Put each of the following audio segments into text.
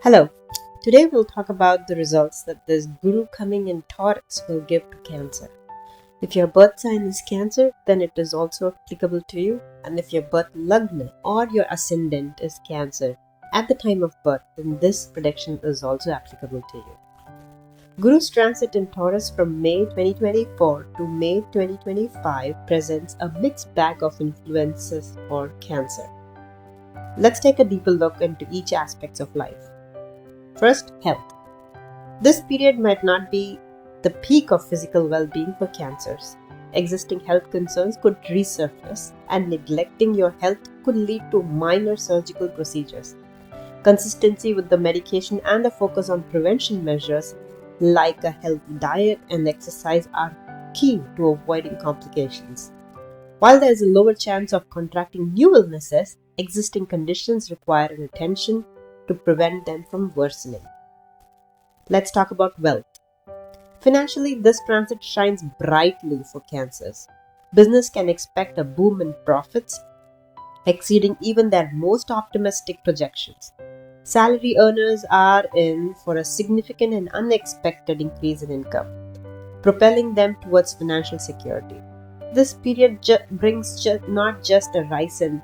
Hello, today we'll talk about the results that this Guru coming in Taurus will give to Cancer. If your birth sign is Cancer, then it is also applicable to you, and if your birth Lagna or your ascendant is Cancer at the time of birth, then this prediction is also applicable to you. Guru's transit in Taurus from May 2024 to May 2025 presents a mixed bag of influences for Cancer. Let's take a deeper look into each aspect of life. First, health. This period might not be the peak of physical well-being for Cancers. Existing health concerns could resurface, and neglecting your health could lead to minor surgical procedures. Consistency with the medication and a focus on prevention measures like a healthy diet and exercise are key to avoiding complications. While there is a lower chance of contracting new illnesses, existing conditions require an attention to prevent them from worsening. Let's talk about wealth. Financially, this transit shines brightly for Cancers. Business can expect a boom in profits, exceeding even their most optimistic projections. Salary earners are in for a significant and unexpected increase in income, propelling them towards financial security. This period brings not just a rise in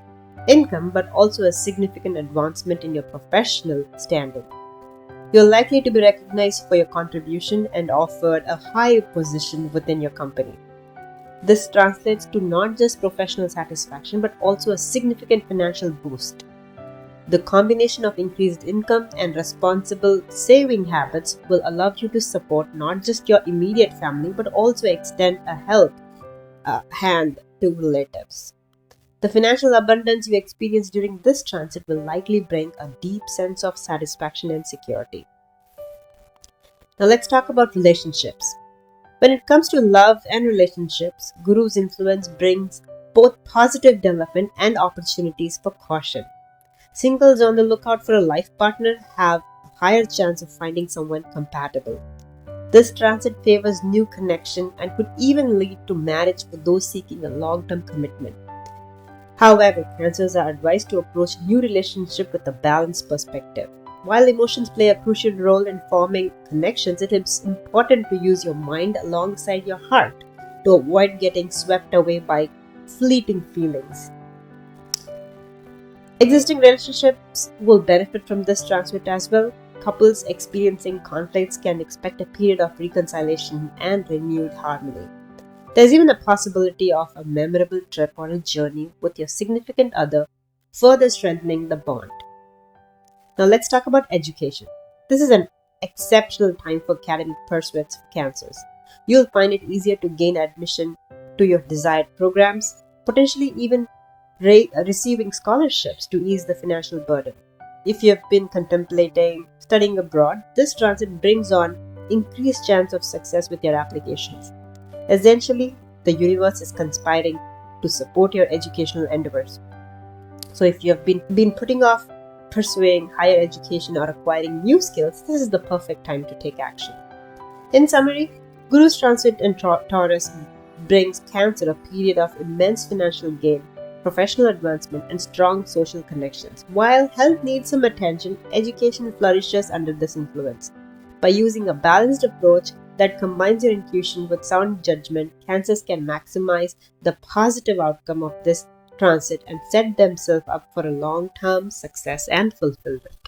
income but also a significant advancement in your professional standing. You're likely to be recognized for your contribution and offered a high position within your company. This translates to not just professional satisfaction but also a significant financial boost. The combination of increased income and responsible saving habits will allow you to support not just your immediate family but also extend a hand to relatives. The financial abundance you experience during this transit will likely bring a deep sense of satisfaction and security. Now let's talk about relationships. When it comes to love and relationships, Guru's influence brings both positive development and opportunities for caution. Singles on the lookout for a life partner have a higher chance of finding someone compatible. This transit favors new connection and could even lead to marriage for those seeking a long-term commitment. However, Cancers are advised to approach new relationships with a balanced perspective. While emotions play a crucial role in forming connections, it is important to use your mind alongside your heart to avoid getting swept away by fleeting feelings. Existing relationships will benefit from this transit as well. Couples experiencing conflicts can expect a period of reconciliation and renewed harmony. There's even a possibility of a memorable trip or a journey with your significant other, further strengthening the bond. Now let's talk about education. This is an exceptional time for academic pursuits for Cancers. You'll find it easier to gain admission to your desired programs, potentially even receiving scholarships to ease the financial burden. If you have been contemplating studying abroad, this transit brings on increased chance of success with your applications. Essentially, the universe is conspiring to support your educational endeavors. So if you have been putting off pursuing higher education or acquiring new skills, this is the perfect time to take action. In summary, Guru's transit in Taurus brings Cancer a period of immense financial gain, professional advancement, and strong social connections. While health needs some attention, education flourishes under this influence. By using a balanced approach that combines your intuition with sound judgment, Cancers can maximize the positive outcome of this transit and set themselves up for a long-term success and fulfillment.